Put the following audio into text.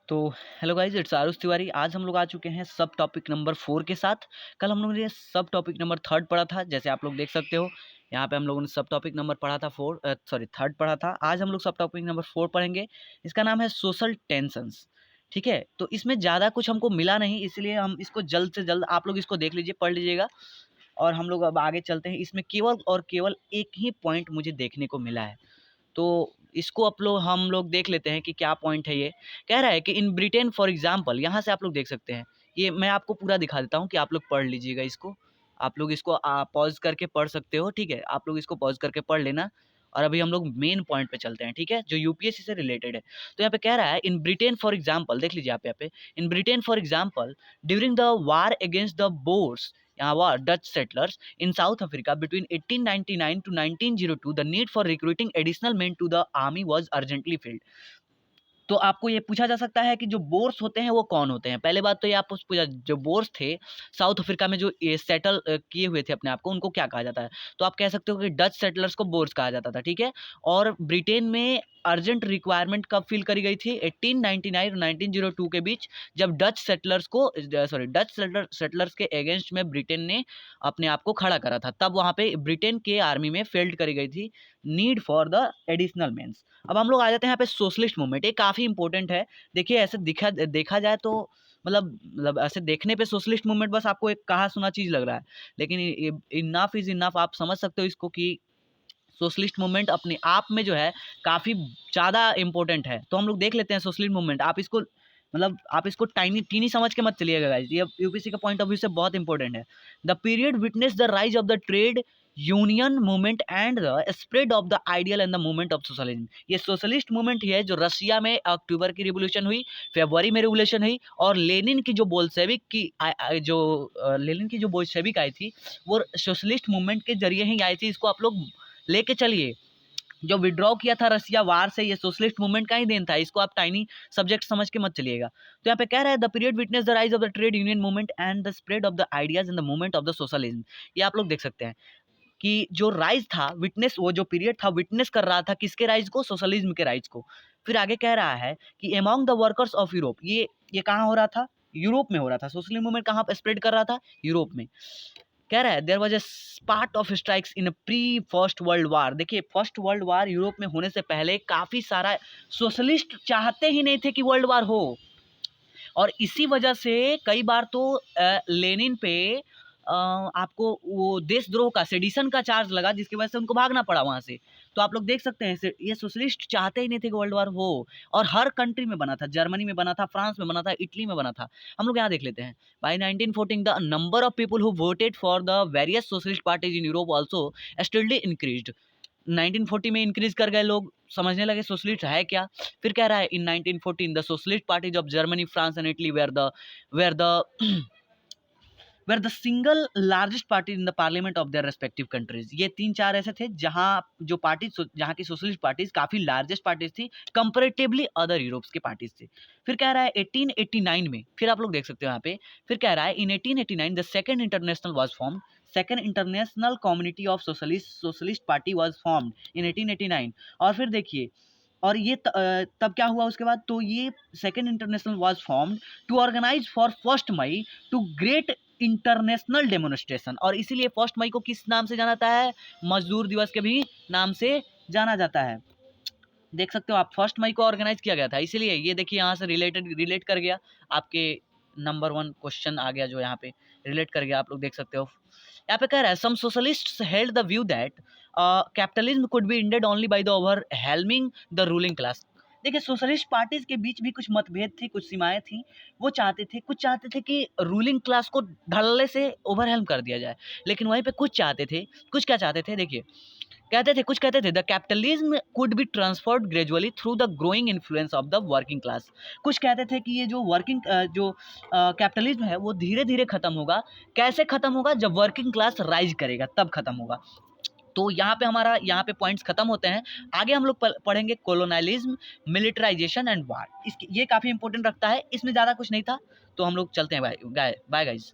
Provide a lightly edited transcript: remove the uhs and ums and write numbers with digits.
तो hello guys, it's Aarush Tiwari. आज हम लोग आ चुके हैं सब टॉपिक नंबर 4 के साथ। कल हम लोगों ने सब टॉपिक नंबर 3 पढ़ा था, जैसे आप लोग देख सकते हो यहाँ पे हम लोगों ने सब टॉपिक नंबर पढ़ा था 3 पढ़ा था। आज हम लोग सब टॉपिक नंबर 4 पढ़ेंगे। इसका नाम है सोशल टेंशंस। ठीक है, तो इसमें ज़्यादा कुछ हमको मिला नहीं, इसलिए हम इसको जल्द से जल्द आप लोग इसको देख लीजिए, पढ़ लीजिएगा और हम लोग अब आगे चलते हैं। इसमें केवल और केवल एक ही पॉइंट मुझे देखने को मिला है, तो इसको हम लोग देख लेते हैं कि क्या पॉइंट है। ये कह रहा है कि इन ब्रिटेन फॉर एग्जांपल, यहाँ से आप लोग देख सकते हैं। ये मैं आपको पूरा दिखा देता हूँ कि आप लोग पढ़ लीजिएगा इसको। आप लोग इसको पॉज करके पढ़ सकते हो, ठीक है। आप लोग इसको पॉज करके पढ़ लेना और अभी हम लोग मेन पॉइंट पे चलते हैं, ठीक है, जो यूपीएससी से रिलेटेड है। तो यहाँ पे कह रहा है इन ब्रिटेन फॉर एग्जाम्पल, देख लीजिए आप यहाँ पे, in Britain for example during the war against the Boers, यहाँ war Dutch settlers in South Africa between 1899 to 1902, the need for recruiting additional men to the army was urgently filled. तो आपको ये पूछा जा सकता है कि जो बोर्स होते हैं वो कौन होते हैं। पहले बात तो ये आपको पूछा, जो बोर्स थे साउथ अफ्रीका में जो ये सेटल किए हुए थे अपने आप को, उनको क्या कहा जाता है। तो आप कह सकते हो कि डच सेटलर्स को बोर्स कहा जाता था, ठीक है। और ब्रिटेन में अर्जेंट रिक्वायरमेंट कब फिल करी गई थी, 1899 और 1902 के बीच, जब डच सेटलर्स के अगेंस्ट में ब्रिटेन ने अपने आप को खड़ा करा था, तब वहाँ पे ब्रिटेन के आर्मी में फील्ड करी गई थी need for the additional means. अब हम लोग आ जाते हैं यहाँ पे सोशलिस्ट मूवमेंट। ये काफ़ी इंपॉर्टेंट है। देखिए, ऐसे देखा जाए तो मतलब ऐसे देखने पे सोशलिस्ट मूवमेंट बस आपको एक कहा सुना चीज़ लग रहा है, लेकिन इनफ इज़ इनफ। आप समझ सकते हो इसको कि सोशलिस्ट मूवमेंट अपने आप में जो है काफ़ी ज़्यादा इंपॉर्टेंट है। तो हम लोग देख लेते हैं सोशलिस्ट मूवमेंट। आप इसको टीनी समझ के मत चलिएगा गाइस, ये यूपीएससी का पॉइंट ऑफ व्यू से बहुत इंपॉर्टेंट है। The period witness the rise of the trade union movement and the spread of the ideal and the movement of socialism. ये सोशलिस्ट मूवमेंट ही है जो रशिया में अक्टूबर की रिवोल्यूशन हुई, फरवरी में रिवोल्यूशन हुई, और लेनिन की जो बोल्शेविक आई थी, वो सोशलिस्ट मूवमेंट के जरिए ही आई थी। इसको आप लोग लेके चलिए। जो विड्रॉ किया था रसिया वार से, ये सोशलिस्ट मूवमेंट का ही देन था। इसको आप टाइनी सब्जेक्ट समझ के मत चलिएगा। तो यहाँ पे कह रहा है the period witness the rise of the trade union movement and the spread of the ideas in the movement of the socialism. ये आप लोग देख सकते हैं कि जो राइज था, विटनेस, वो जो पीरियड था विटनेस कर रहा था किसके राइज को, सोशलिज्म के राइज को। फिर आगे कह रहा है कि among the workers of Europe, ये कहाँ हो रहा था, यूरोप में हो रहा था। सोशलिज्म मूवमेंट कहाँ पर स्प्रेड कर रहा था, यूरोप में। कह रहा है there was a spurt of strikes in pre first world war. देखिए, फर्स्ट वर्ल्ड वार यूरोप में होने से पहले काफ़ी सारा सोशलिस्ट चाहते ही नहीं थे कि वर्ल्ड वार हो, और इसी वजह से कई बार तो लेनिन पे आपको वो देशद्रोह का, सेडिशन का चार्ज लगा, जिसकी वजह से उनको भागना पड़ा वहाँ से। तो आप लोग देख सकते हैं, ये सोशलिस्ट चाहते ही नहीं थे कि वर्ल्ड वार हो, और हर कंट्री में बना था, जर्मनी में बना था, फ्रांस में बना था, इटली में बना था। हम लोग यहाँ देख लेते हैं। By 1914 the number of people who voted for the various socialist parties in Europe also steadily increased. 1940 में इंक्रीज कर गए लोग, समझने लगे सोशलिस्ट है क्या। फिर कह रहा है in 1914 the socialist parties of Germany, France and Italy were the single largest party in the parliament of their respective countries. ये 3-4 ऐसे थे जहाँ जहाँ की सोशलिस्ट पार्टीज काफ़ी लार्जेस्ट पार्टीज थी कंपेरेटिवली अदर यूरोप्स के पार्टीज से। फिर कह रहा है 1889 में, फिर आप लोग देख सकते हो यहाँ पे, फिर कह रहा है इन 1889 the second international was form, second international community of socialist party was formed in 1889। और फिर देखिए, और ये तब क्या हुआ उसके बाद, तो ये second international was formed to organise for 1 May to great international demonstration. और इसीलिए 1 मई को किस नाम से जाना जाता है, मजदूर दिवस के भी नाम से जाना जाता है। देख सकते हो आप, 1 मई को ऑर्गेनाइज किया गया था, इसीलिए ये देखिए यहाँ से रिलेट कर गया, आपके नंबर 1 क्वेश्चन आ गया जो यहाँ पे रिलेट कर गया, आप लोग देख सकते हो। यहाँ पे कह रहा है some socialists held the view that capitalism could be ended only by the overwhelming the ruling class. देखिए, सोशलिस्ट पार्टीज के बीच भी कुछ मतभेद थी, कुछ सीमाएं थी। कुछ चाहते थे कि रूलिंग क्लास को ढलने से ओवरहेल्म कर दिया जाए, लेकिन वहीं पे कुछ क्या चाहते थे, देखिए, कुछ कहते थे the capitalism could be transferred gradually through the growing influence of the working class. कुछ कहते थे कि ये जो कैपिटलिज्म है वो धीरे धीरे खत्म होगा। कैसे खत्म होगा, जब वर्किंग क्लास राइज करेगा तब खत्म होगा। तो यहाँ पे पॉइंट्स खत्म होते हैं। आगे हम लोग पढ़ेंगे कोलोनाइलिज्म, मिलिटराइजेशन एंड वार। ये काफ़ी इंपॉर्टेंट रखता है, इसमें ज़्यादा कुछ नहीं था। तो हम लोग चलते हैं, बाय गाइज।